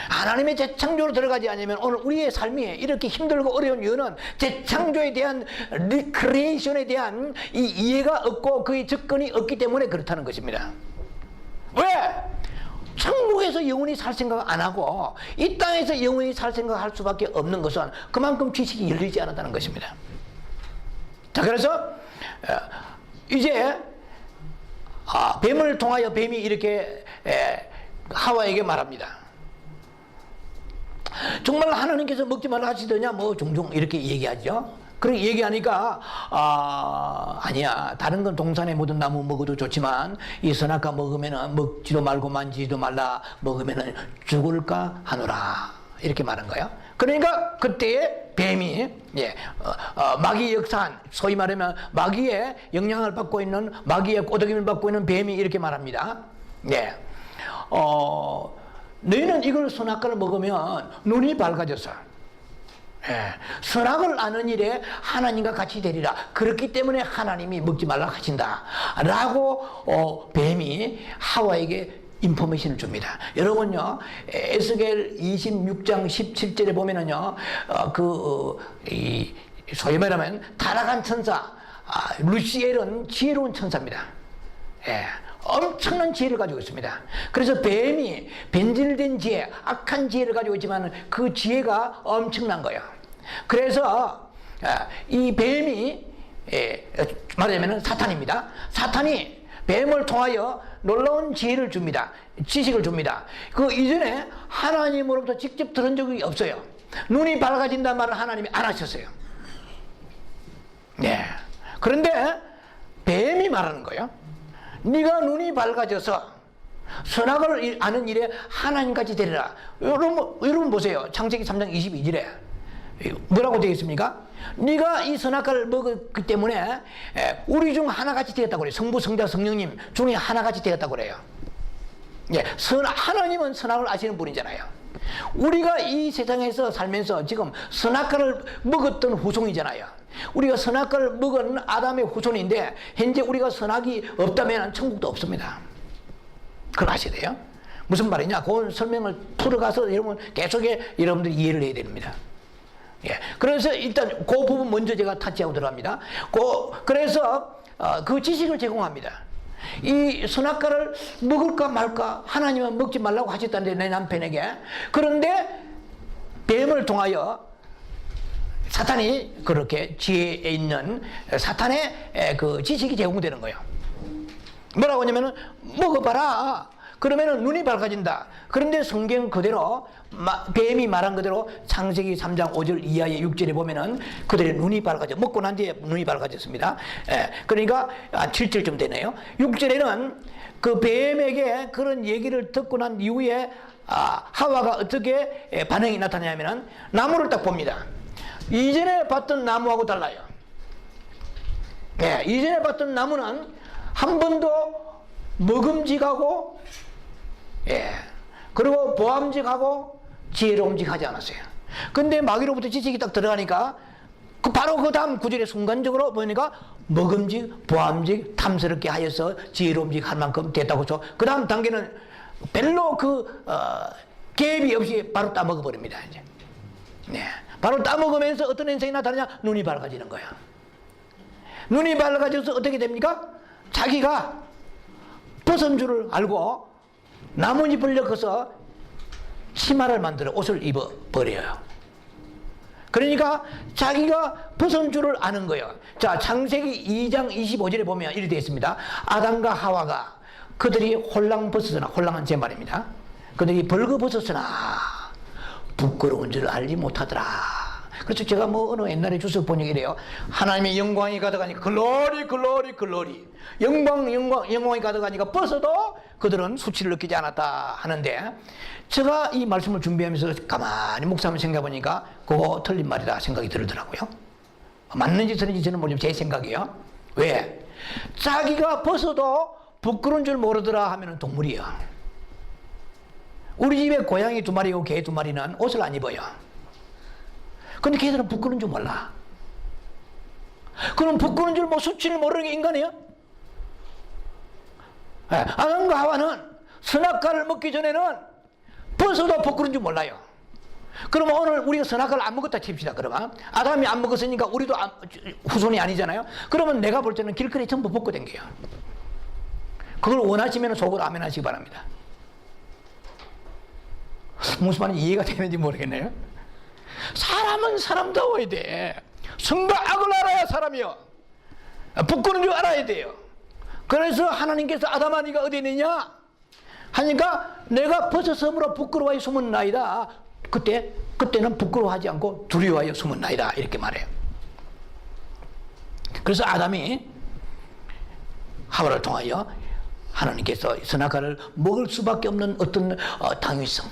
S2: 하나님의 재창조로 들어가지 않으면 오늘 우리의 삶이 이렇게 힘들고 어려운 이유는 재창조에 대한 리크리에이션에 대한 이 이해가 없고 그의 접근이 없기 때문에 그렇다는 것입니다. 왜? 천국에서 영원히 살 생각 안 하고 이 땅에서 영원히 살 생각할 수밖에 없는 것은 그만큼 지식이 열리지 않았다는 것입니다. 자, 그래서 이제 뱀을 통하여 뱀이 이렇게 하와에게 말합니다. 정말 하나님께서 먹지 말라 하시더냐, 뭐 종종 이렇게 얘기하죠. 그렇게 얘기하니까 아니야, 다른 건 동산에 묻은 나무 먹어도 좋지만 이 선악과 먹으면은 먹지도 말고 만지지도 말라, 먹으면은 죽을까 하노라, 이렇게 말한 거예요. 그러니까 그때에 뱀이 마귀의 역사한, 소위 말하면 마귀의 영향을 받고 있는, 마귀의 꼬드김을 받고 있는 뱀이 이렇게 말합니다. 너희는 이걸 선악과를 먹으면 눈이 밝아져서 선악을 아는 일에 하나님과 같이 되리라. 그렇기 때문에 하나님이 먹지 말라 하신다 라고 뱀이 하와에게 인포메이션을 줍니다. 여러분요, 에스겔 26장 17절에 보면은요, 소위 말하면 타락한 천사 루시엘은 지혜로운 천사입니다. 엄청난 지혜를 가지고 있습니다. 그래서 뱀이 변질된 지혜, 악한 지혜를 가지고 있지만 그 지혜가 엄청난 거예요. 그래서 이 뱀이 말하자면 사탄입니다. 사탄이 뱀을 통하여 놀라운 지혜를 줍니다. 지식을 줍니다. 그 이전에 하나님으로부터 직접 들은 적이 없어요. 눈이 밝아진다는 말은 하나님이 안 하셨어요. 그런데 뱀이 말하는 거예요. 네가 눈이 밝아져서 선악을 아는 일에 하나님같이 되리라. 여러분 보세요. 창세기 3장 22절에 뭐라고 되어 있습니까? 네가 이 선악과를 먹었기 때문에 우리 중 하나같이 되었다고 그래요. 성부, 성자, 성령님 중에 하나같이 되었다고 그래요. 하나님은 선악을 아시는 분이잖아요. 우리가 이 세상에서 살면서 지금 선악과를 먹었던 후손이잖아요. 우리가 선악과를 먹은 아담의 후손인데 현재 우리가 선악이 없다면 천국도 없습니다. 그걸 아셔야 돼요. 무슨 말이냐? 그 설명을 풀어가서 여러분 계속해 여러분들이 이해를 해야 됩니다. 그래서 일단 그 부분 먼저 제가 타치하고 들어갑니다. 그래서 그 지식을 제공합니다. 이 선악과를 먹을까 말까 하나님은 먹지 말라고 하셨다는데 내 남편에게. 그런데 뱀을 통하여 사탄이 그렇게 지혜에 있는 사탄의 그 지식이 제공되는 거예요. 뭐라고 하냐면은 먹어봐라. 그러면은 눈이 밝아진다. 그런데 성경 그대로 뱀이 말한 그대로 창세기 3장 5절 이하의 6절에 보면은 그들의 눈이 밝아져. 먹고 난 뒤에 눈이 밝아졌습니다. 그러니까 7절쯤 되네요. 6절에는 그 뱀에게 그런 얘기를 듣고 난 이후에 하와가 어떻게 반응이 나타나냐면은 나무를 딱 봅니다. 이전에 봤던 나무하고 달라요. 이전에 봤던 나무는 한 번도 먹음직하고 그리고 보암직하고 지혜로움직하지 않았어요. 근데 마귀로부터 지식이 딱 들어가니까 바로 그 다음 구절에 순간적으로 보니까 먹음직, 보암직, 탐스럽게 하여서 지혜로움직할 만큼 됐다고 해서 그 다음 단계는 별로 갭이 없이 바로 따먹어버립니다. 이제. 네. 바로 따먹으면서 어떤 현상이 나타나냐? 눈이 밝아지는 거야. 눈이 밝아져서 어떻게 됩니까? 자기가 벗은 줄을 알고 나뭇잎을 엮어서 치마를 만들어 옷을 입어버려요. 그러니까 자기가 벗은 줄을 아는 거예요. 자, 창세기 2장 25절에 보면 이렇게 되어 있습니다. 아담과 하와가 그들이 홀랑벗었으나, 홀랑은 제 말입니다. 그들이 벌거벗었으나 부끄러운 줄 알지 못하더라. 그래서 제가 어느 옛날에 주석 번역이 이래요. 하나님의 영광이 가득하니까 글로리 글로리 글로리, 영광이 가득하니까 벗어도 그들은 수치를 느끼지 않았다 하는데, 제가 이 말씀을 준비하면서 가만히 묵상하면서 생각해보니까 그거 틀린 말이다 생각이 들더라고요. 맞는지 틀린지 저는 모르지만 제 생각이에요. 왜? 자기가 벗어도 부끄러운 줄 모르더라 하면은 동물이야. 우리 집에 고양이 2마리고 개 2마리는 옷을 안 입어요. 근데 걔들은 부끄러운 줄 몰라. 그럼 부끄러운 줄 수치를 모르는 게 인간이에요? 아담과 하와는 선악과를 먹기 전에는 벗어도 부끄러운 줄 몰라요. 그러면 오늘 우리가 선악과를 안 먹었다 칩시다. 그러면 아담이 안 먹었으니까 우리도 후손이 아니잖아요. 그러면 내가 볼 때는 길거리에 전부 벗고 댕겨요. 그걸 원하시면 속으로 아멘 하시기 바랍니다. 무슨 말인지 이해가 되는지 모르겠네요. 사람은 사람다워야 돼. 선과 악을 알아야 사람이요. 부끄러운 줄 알아야 돼요. 그래서 하나님께서 아담아 네가 어디 있느냐 하니까 내가 벗어섬으로 부끄러워하여 숨은 나이다. 그때는 부끄러워하지 않고 두려워하여 숨은 나이다 이렇게 말해요. 그래서 아담이 하와를 통하여 하나님께서 선악과를 먹을 수밖에 없는 어떤 당위성.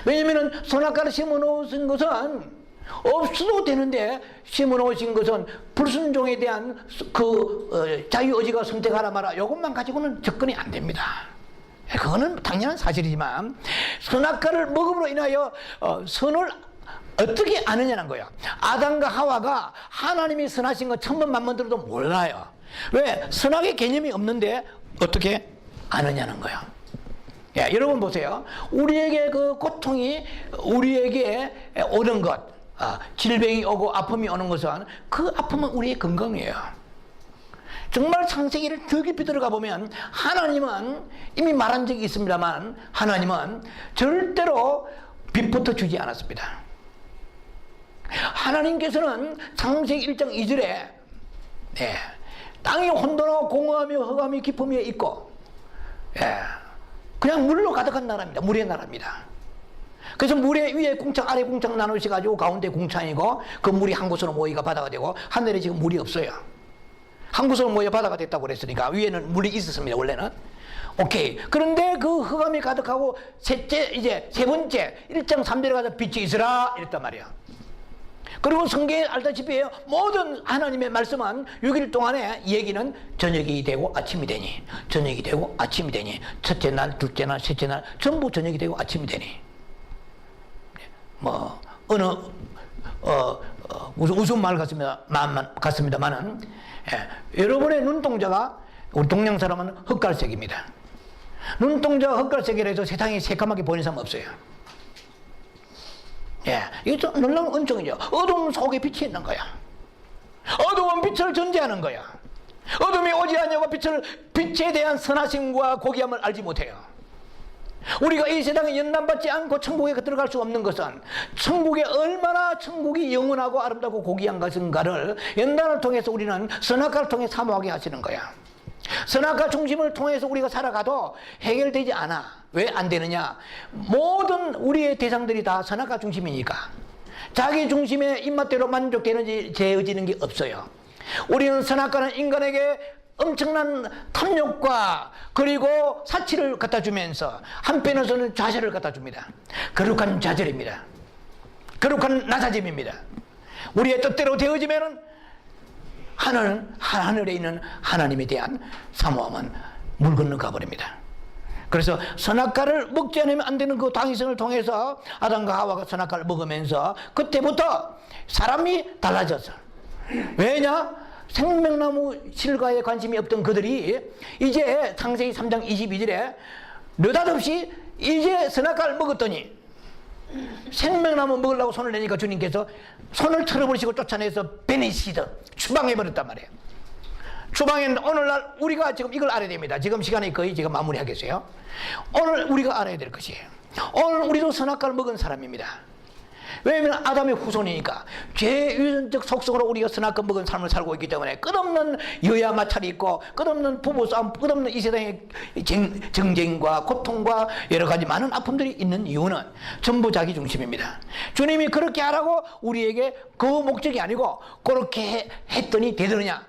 S2: 왜냐면은 선악과를 심어 놓으신 것은 없어도 되는데, 심어 놓으신 것은 불순종에 대한 자유의지가 선택하라 마라, 이것만 가지고는 접근이 안 됩니다. 그거는 당연한 사실이지만 선악과를 먹음으로 인하여 선을 어떻게 아느냐는 거예요. 아담과 하와가 하나님이 선하신 거 천번 만번 들어도 몰라요. 왜? 선악의 개념이 없는데 어떻게 아느냐는 거예요. 예, 여러분 보세요. 우리에게 고통이 우리에게 오는 것, 질병이 오고 아픔이 오는 것은 그 아픔은 우리의 건강이에요. 정말 창세기를 더 깊이 들어가 보면 하나님은 이미 말한 적이 있습니다만 하나님은 절대로 빛부터 주지 않았습니다. 하나님께서는 창세기 1장 2절에 땅이 혼돈하고 공허하며 흑암이 깊음에 있고 그냥 물로 가득한 나라입니다. 물의 나라입니다. 그래서 물의 위에 궁창 아래 궁창 나누셔가지고 가운데 궁창이고 그 물이 한 곳으로 모이가 바다가 되고 하늘에 지금 물이 없어요. 한 곳으로 모여 바다가 됐다고 그랬으니까 위에는 물이 있었습니다. 원래는. 오케이. 그런데 그 흑암이 가득하고 세 번째 1장 3절에 가서 빛이 있으라 이랬단 말이야. 그리고 성경에 알다시피 모든 하나님의 말씀은 6일 동안에 얘기는 저녁이 되고 아침이 되니, 저녁이 되고 아침이 되니, 첫째 날, 둘째 날, 셋째 날 전부 저녁이 되고 아침이 되니. 무슨 말 같습니다만은 여러분의 눈동자가, 우리 동양 사람은 흑갈색입니다. 눈동자가 흑갈색이라 해서 세상이 새까맣게 보이는 사람 없어요. 이게 놀라운 은총이죠. 어둠 속에 빛이 있는 거야. 어둠은 빛을 전제하는 거야. 어둠이 오지 않냐고 빛에 대한 선하심과 고귀함을 알지 못해요. 우리가 이 세상에 연단받지 않고 천국에 들어갈 수 없는 것은 천국에 얼마나 천국이 영원하고 아름답고 고귀한 것인가를 연단을 통해서 우리는 선악과를 통해 사모하게 하시는 거야. 선악과 중심을 통해서 우리가 살아가도 해결되지 않아. 왜 안 되느냐? 모든 우리의 대상들이 다 선악과 중심이니까 자기 중심의 입맛대로 만족되는지 재어지는 게 없어요. 우리는 선악과는 인간에게 엄청난 탐욕과 그리고 사치를 갖다 주면서 한편에서는 좌절을 갖다 줍니다. 거룩한 좌절입니다. 거룩한 낮아짐입니다. 우리의 뜻대로 되어지면은 하늘에 있는 하나님에 대한 사모함은 물 건너가 버립니다. 그래서 선악과를 먹지 않으면 안 되는 그 당위성을 통해서 아담과 하와가 선악과를 먹으면서 그때부터 사람이 달라졌어. 왜냐? 생명나무 실과에 관심이 없던 그들이 이제 창세기 3장 22절에 느닷없이 이제 선악과를 먹었더니 생명나무 먹으려고 손을 내니까 주님께서 손을 틀어버리시고 쫓아내서 베니시드 추방해버렸단 말이에요. 추방에 오늘날 우리가 지금 이걸 알아야 됩니다. 지금 시간이 거의 지금 마무리하겠어요. 오늘 우리가 알아야 될 것이에요. 오늘 우리도 선악과를 먹은 사람입니다. 왜냐하면 아담의 후손이니까 죄유전적 속성으로 우리가 선악과 먹은 삶을 살고 있기 때문에 끝없는 여야 마찰이 있고 끝없는 부부싸움, 끝없는 이 세상의 정쟁과 고통과 여러 가지 많은 아픔들이 있는 이유는 전부 자기 중심입니다. 주님이 그렇게 하라고 우리에게 그 목적이 아니고 그렇게 했더니 되느냐?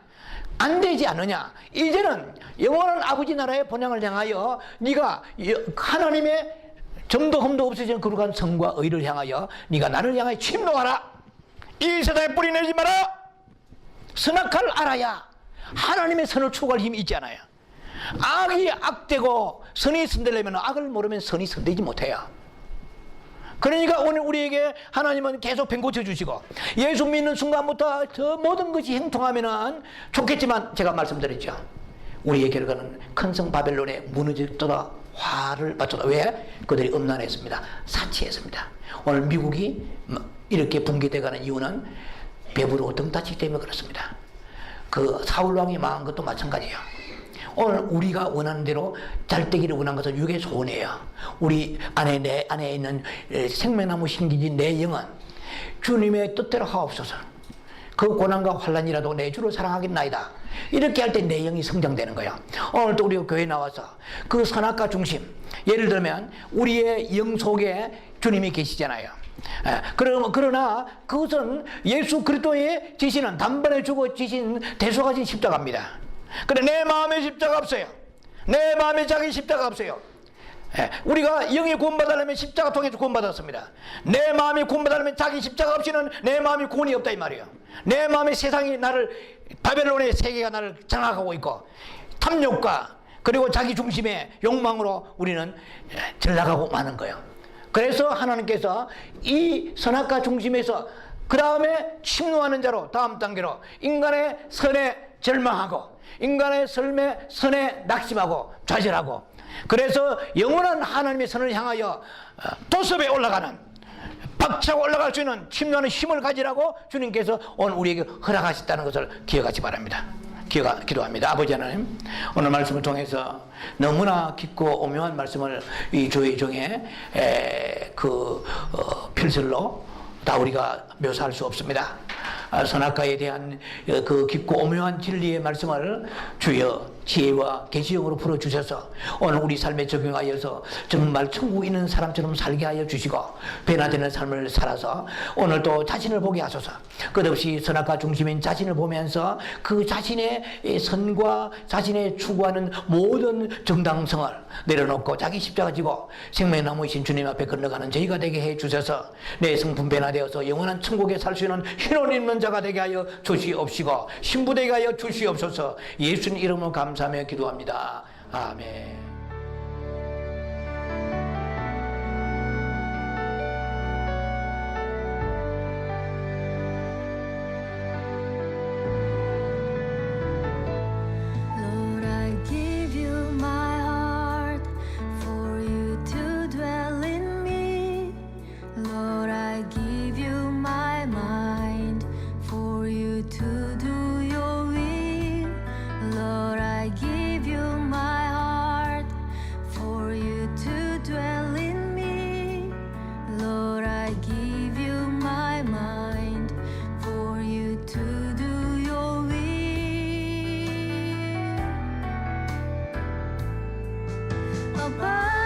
S2: 안 되지 않느냐? 이제는 영원한 아버지 나라의 본향을 향하여 네가 하나님의 점도 흠도 없어지는 거룩한 성과 의를 향하여 네가 나를 향하여 침노하라. 이 세상에 뿌리내지 마라. 선악과를 알아야 하나님의 선을 추구할 힘이 있지 않아요. 악이 악되고 선이 선되려면 악을 모르면 선이 선되지 못해요. 그러니까 오늘 우리에게 하나님은 계속 뱅고쳐 주시고 예수 믿는 순간부터 저 모든 것이 형통하면 좋겠지만 제가 말씀드렸죠. 우리의 결과는 큰 성 바벨론에 무너졌도다 화를 받도다. 왜? 그들이 음란했습니다. 사치했습니다. 오늘 미국이 이렇게 붕괴되어가는 이유는 배부르고 등다치기 때문에 그렇습니다. 그 사울왕이 망한 것도 마찬가지예요. 오늘 우리가 원하는 대로 잘 되기를 원한 것은 육의 소원이에요. 우리 안에 내 안에 있는 생명나무 신기진 내 영은 주님의 뜻대로 하옵소서. 그 고난과 환난이라도 내 주를 사랑하겠나이다. 이렇게 할 때 내 영이 성장되는 거야. 오늘 또 우리가 교회 나와서 그 선악과 중심, 예를 들면 우리의 영 속에 주님이 계시잖아요. 그러나 그것은 예수 그리스도의 지시는 단번에 주고 지신 대속하신 십자가입니다. 그래 내 마음에 십자가 없어요. 내 마음에 자기 십자가 없어요. 우리가 영이 구원받으려면 십자가 통해서 구원받았습니다. 내 마음이 구원받으려면 자기 십자가 없이는 내 마음이 구원이 없다 이 말이에요. 내 마음의 세상이 나를 바벨론의 세계가 나를 장악하고 있고 탐욕과 그리고 자기 중심의 욕망으로 우리는 전락하고 마는 거예요. 그래서 하나님께서 이 선악과 중심에서 그 다음에 침노하는 자로 다음 단계로 인간의 선에 절망하고 인간의 삶의 선에 낙심하고 좌절하고 그래서 영원한 하나님의 선을 향하여 도섭에 올라가는 박차고 올라갈 수 있는 침노하는 힘을 가지라고 주님께서 오늘 우리에게 허락하셨다는 것을 기억하시 바랍니다. 기도합니다. 아버지 하나님, 오늘 말씀을 통해서 너무나 깊고 오묘한 말씀을 이 주의 종의 필설로 다 우리가 묘사할 수 없습니다. 선악과에 대한 그 깊고 오묘한 진리의 말씀을 주여 지혜와 계시형으로 풀어주셔서 오늘 우리 삶에 적용하여서 정말 천국에 있는 사람처럼 살게 하여 주시고 변화되는 삶을 살아서 오늘도 자신을 보게 하소서. 끝없이 선악과 중심인 자신을 보면서 그 자신의 선과 자신의 추구하는 모든 정당성을 내려놓고 자기 십자가 지고 생명나무이신 주님 앞에 건너가는 저희가 되게 해 주셔서 내 성품 변화되어서 영원한 천국에 살 수 있는 힘을 입는 자가 되게 하여 주시옵시고 신부되게 하여 주시옵소서. 예수님 이름으로 감사하며 기도합니다. 아멘.
S1: Lord, I give you my heart for you to dwell in me. Lord, I give you my mind for you to do your will. Lord, I give you my heart for you to dwell in me. Lord, I give you my mind for you to do your will. Above